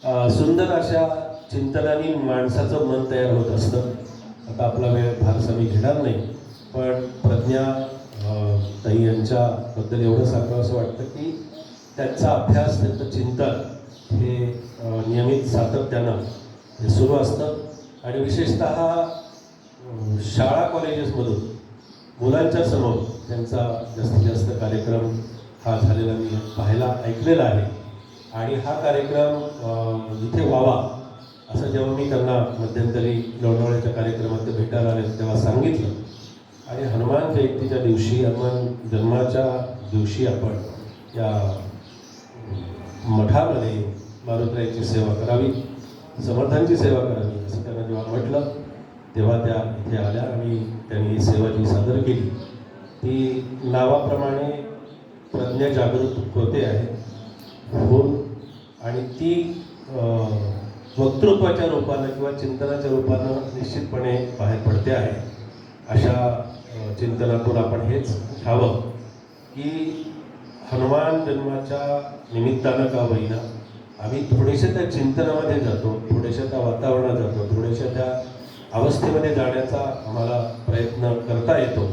सुंदर अशा चिंतनाने माणसाचं मन तयार होत असतं. आता आपला वेळ फारसा मी घेणार नाही, पण प्रज्ञा ताई यांच्याबद्दल एवढं सांगावं असं वाटतं की त्यांचा अभ्यास, त्यांचं चिंतन हे नियमित सातत्यानं हे सुरू असतं. आणि विशेषतः शाळा कॉलेजेसमधून मुलांच्या समोर त्यांचा जास्तीत जास्त कार्यक्रम हा झालेला मी पाहायला ऐकलेला आहे. आणि हा कार्यक्रम इथे व्हावा असं जेव्हा मी त्यांना मध्यंतरी लोणावळ्याच्या कार्यक्रमात ते भेटायला आले तेव्हा सांगितलं. आणि हनुमान जयंतीच्या दिवशी, हनुमान जन्माच्या दिवशी आपण या मठामध्ये मारुतीची सेवा करावी, समर्थांची सेवा करावी असं त्यांना जेव्हा म्हटलं तेव्हा त्या इथे आल्या आणि त्यांनी ही सेवा जी सादर केली ती नावाप्रमाणे प्रज्ञा जागृत होते आहे होऊन, आणि ती वक्तृत्वाच्या रूपानं किंवा चिंतनाच्या रूपानं निश्चितपणे बाहेर पडते आहे. अशा चिंतनातून आपण हेच घ्यावं की हनुमान जन्माच्या निमित्तानं का होईना आम्ही थोडेसे त्या चिंतनामध्ये जातो, थोडेशा त्या वातावरणात जातो, थोडेशा त्या अवस्थेमध्ये जाण्याचा आम्हाला प्रयत्न करता येतो.